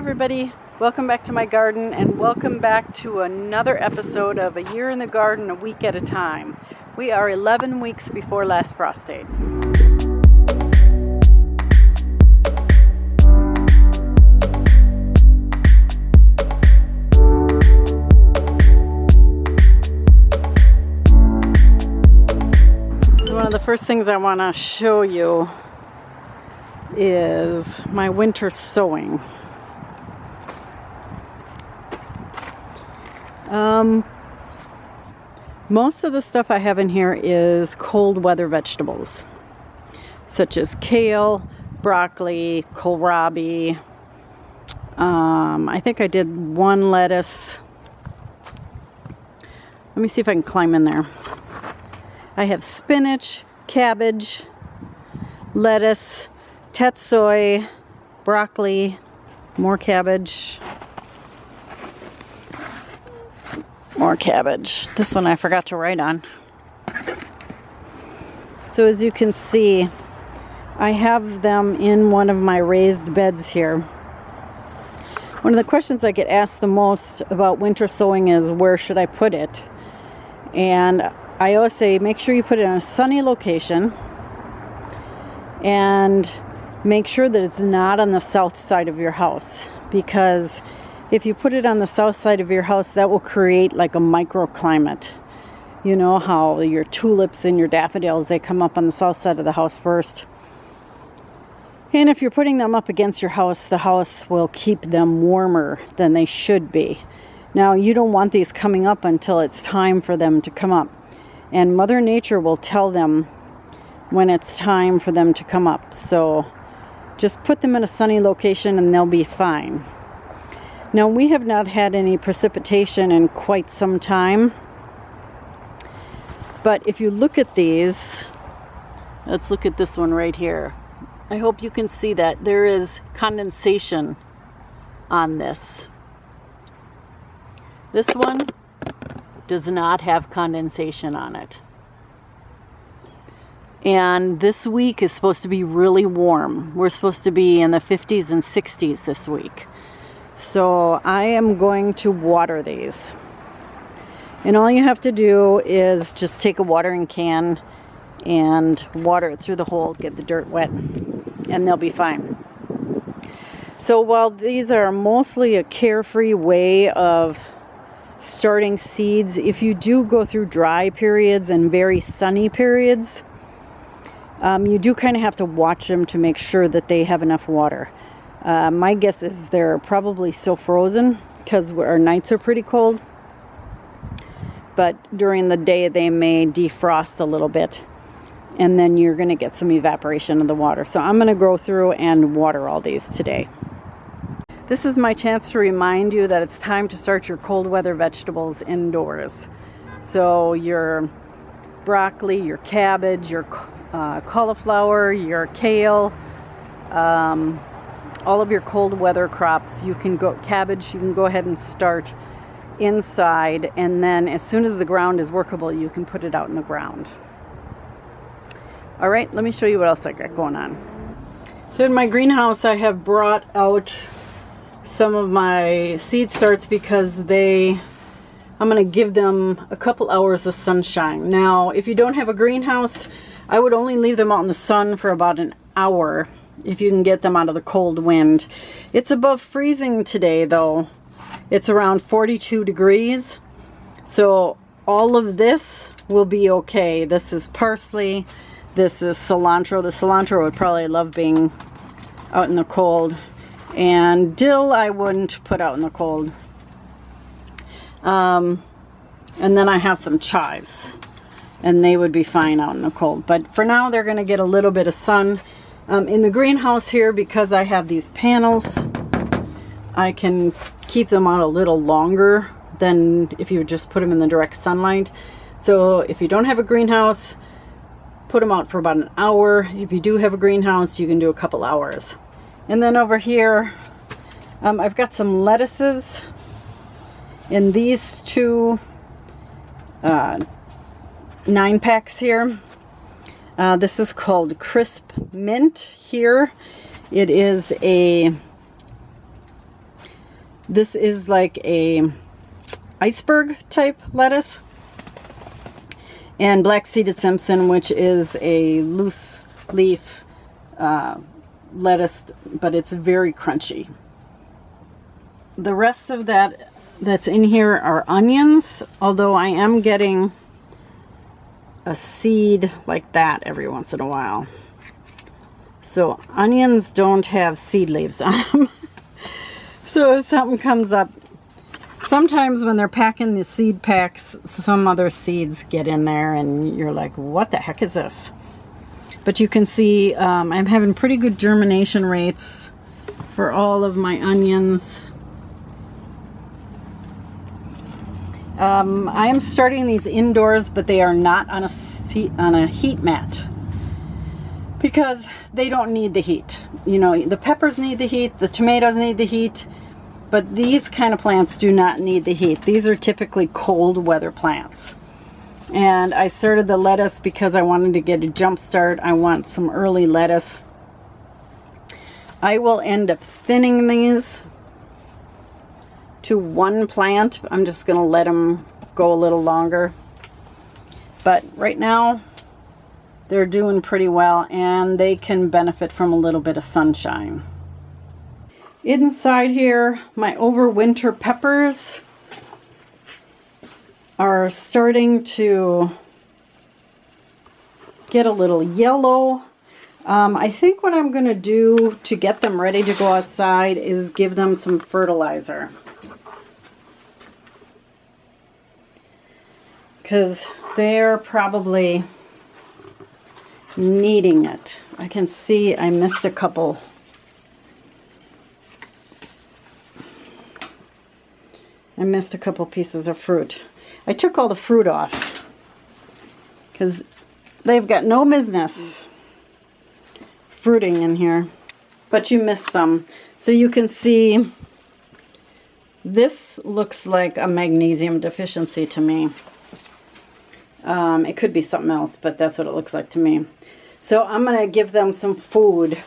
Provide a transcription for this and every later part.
everybody, welcome back to my garden and welcome back to another episode of A Year in the Garden, a week at a time. We are 11 weeks before last frost date. So one of the first things I want to show you is my winter sowing. Most of the stuff I have in here is cold weather vegetables, such as kale, broccoli, kohlrabi. I think I did one lettuce. Let me see if I can climb in there. I have spinach, cabbage, lettuce, tatsoi, broccoli, more cabbage. More cabbage. This one I forgot to write on. So as you can see, I have them in one of my raised beds here. One of the questions I get asked the most about winter sowing is, where should I put it? And I always say, make sure you put it in a sunny location and make sure that it's not on the south side of your house, because if you put it on the south side of your house, that will create like a microclimate. You know how your tulips and your daffodils, they come up on the south side of the house first. And if you're putting them up against your house, the house will keep them warmer than they should be. Now, you don't want these coming up until it's time for them to come up. And Mother Nature will tell them when it's time for them to come up. So just put them in a sunny location and they'll be fine. Now, we have not had any precipitation in quite some time, but if you look at these, let's look at this one right here. I hope you can see that there is condensation on this. This one does not have condensation on it. And this week is supposed to be really warm. We're supposed to be in the 50s and 60s this week. So I am going to water these. And all you have to do is just take a watering can and water it through the hole, get the dirt wet, and they'll be fine. So while these are mostly a carefree way of starting seeds, if you do go through dry periods and very sunny periods, you do kind of have to watch them to make sure that they have enough water. My guess is they're probably still frozen because our nights are pretty cold. But during the day they may defrost a little bit. And then you're going to get some evaporation of the water. So I'm going to go through and water all these today. This is my chance to remind you that it's time to start your cold weather vegetables indoors. So your broccoli, your cabbage, your cauliflower, your kale, all of your cold weather crops, cabbage, you can go ahead and start inside, and then as soon as the ground is workable, you can put it out in the ground. All right, let me show you what else I got going on. So in my greenhouse, I have brought out some of my seed starts because I'm going to give them a couple hours of sunshine. Now, if you don't have a greenhouse, I would only leave them out in the sun for about an hour if you can get them out of the cold wind. It's above freezing today though. It's around 42 degrees. So all of this will be okay. This is parsley. This is cilantro. The cilantro would probably love being out in the cold. And dill I wouldn't put out in the cold. And then I have some chives. And they would be fine out in the cold. But for now they're going to get a little bit of sun. In the greenhouse here, because I have these panels, I can keep them out a little longer than if you just put them in the direct sunlight. So if you don't have a greenhouse, put them out for about an hour. If you do have a greenhouse, you can do a couple hours. And then over here, I've got some lettuces in these two 9-packs here. This is called Crisp Mint here. It is a This is like a iceberg type lettuce. And black seeded Simpson, which is a loose leaf lettuce, but it's very crunchy. The rest of that's in here are onions, although I am getting a seed like that every once in a while. So onions don't have seed leaves on them. So if something comes up, sometimes when they're packing the seed packs, some other seeds get in there and you're like, what the heck is this? But you can see I'm having pretty good germination rates for all of my onions. I am starting these indoors, but they are not on a heat mat because they don't need the heat. You know, the peppers need the heat, the tomatoes need the heat, but these kind of plants do not need the heat. These are typically cold weather plants. And I started the lettuce because I wanted to get a jump start. I want some early lettuce. I will end up thinning these to one plant. I'm just going to let them go a little longer. But right now, they're doing pretty well and they can benefit from a little bit of sunshine. Inside here, my overwinter peppers are starting to get a little yellow. I think what I'm going to do to get them ready to go outside is give them some fertilizer. Because they're probably needing it. I can see I missed a couple. I missed a couple pieces of fruit. I took all the fruit off because they've got no business fruiting in here, but you missed some. So you can see this looks like a magnesium deficiency to me. It could be something else, but that's what it looks like to me. So I'm going to give them some food.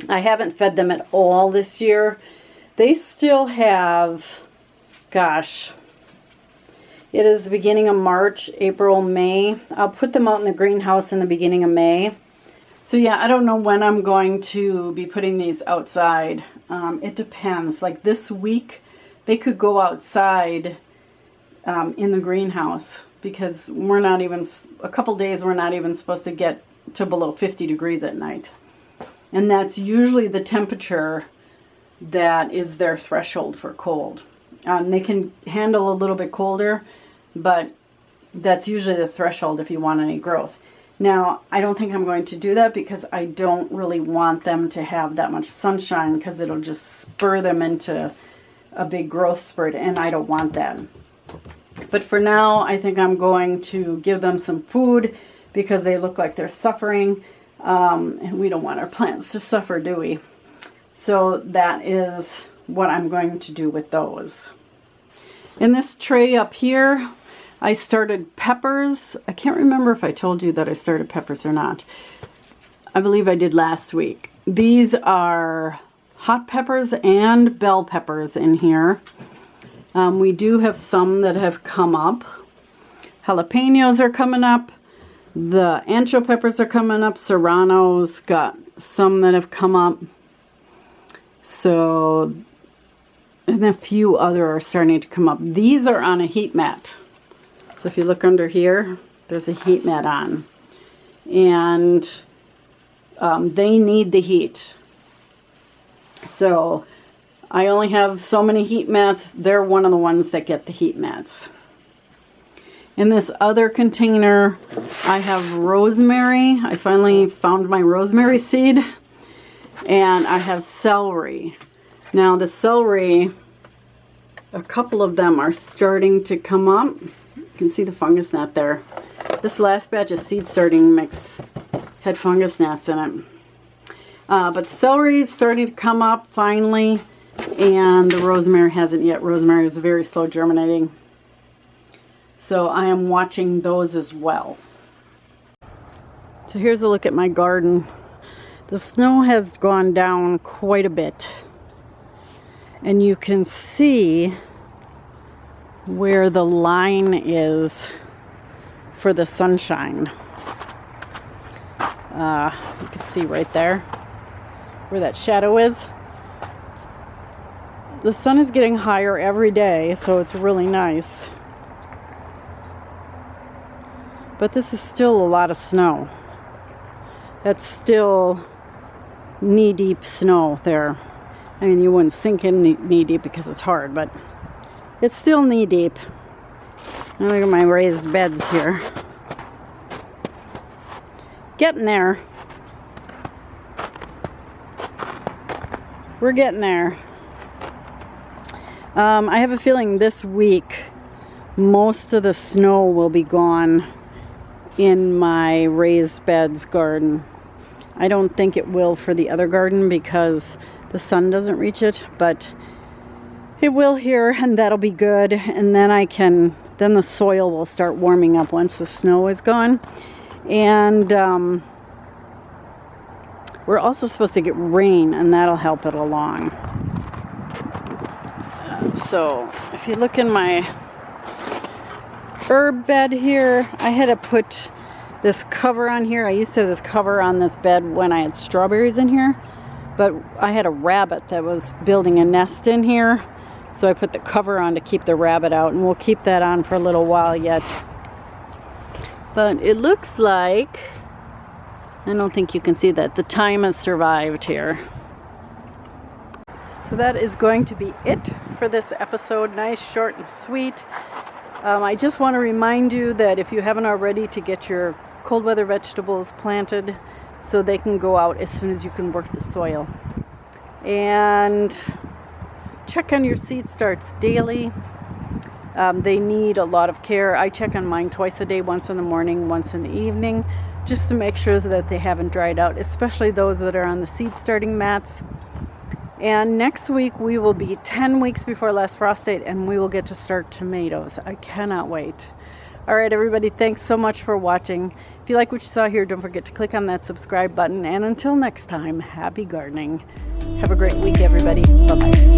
I haven't fed them at all this year. They still have, gosh, it is the beginning of March, April, May. I'll put them out in the greenhouse in the beginning of May. So yeah, I don't know when I'm going to be putting these outside. It depends. Like this week, they could go outside in the greenhouse because we're not even, a couple days we're not even supposed to get to below 50 degrees at night. And that's usually the temperature that is their threshold for cold. They can handle a little bit colder, but that's usually the threshold if you want any growth. Now, I don't think I'm going to do that because I don't really want them to have that much sunshine because it'll just spur them into a big growth spurt, and I don't want that. But for now, I think I'm going to give them some food because they look like they're suffering, and we don't want our plants to suffer, do we? So that is what I'm going to do with those. In this tray up here, I started peppers. I can't remember if I told you that I started peppers or not. I believe I did last week. These are hot peppers and bell peppers in here. We do have some that have come up. Jalapenos are coming up. The ancho peppers are coming up. Serrano's got some that have come up. So, and a few other are starting to come up. These are on a heat mat. So if you look under here, there's a heat mat on. And they need the heat. So I only have so many heat mats. They're one of the ones that get the heat mats. In this other container, I have rosemary. I finally found my rosemary seed. And I have celery. Now the celery, a couple of them are starting to come up. You can see the fungus gnat there. This last batch of seed starting mix had fungus gnats in it. But the celery is starting to come up finally. And the rosemary hasn't yet. Rosemary is very slow germinating. So I am watching those as well. So here's a look at my garden. The snow has gone down quite a bit. And you can see where the line is for the sunshine. You can see right there where that shadow is. The sun is getting higher every day, so it's really nice. But this is still a lot of snow. That's still knee-deep snow there. I mean, you wouldn't sink in knee-deep because it's hard, but it's still knee-deep. Look at my raised beds here. Getting there. We're getting there. I have a feeling this week most of the snow will be gone in my raised beds garden. I don't think it will for the other garden because the sun doesn't reach it, but it will here, and that'll be good. And then then the soil will start warming up once the snow is gone. And we're also supposed to get rain, and that'll help it along. So if you look in my herb bed here, I had to put this cover on here. I used to have this cover on this bed when I had strawberries in here, but I had a rabbit that was building a nest in here, so I put the cover on to keep the rabbit out, and we'll keep that on for a little while yet. But it looks like, I don't think you can see that, the thyme has survived here. So that is going to be it for this episode. Nice, short, and sweet. I just want to remind you that if you haven't already, to get your cold weather vegetables planted so they can go out as soon as you can work the soil. And check on your seed starts daily. They need a lot of care. I check on mine twice a day, once in the morning, once in the evening, just to make sure that they haven't dried out, especially those that are on the seed starting mats. And next week we will be 10 weeks before last frost date, and we will get to start tomatoes. I cannot wait. All right, everybody, thanks so much for watching. If you like what you saw here, don't forget to click on that subscribe button. And until next time, happy gardening. Have a great week, everybody. Bye-bye.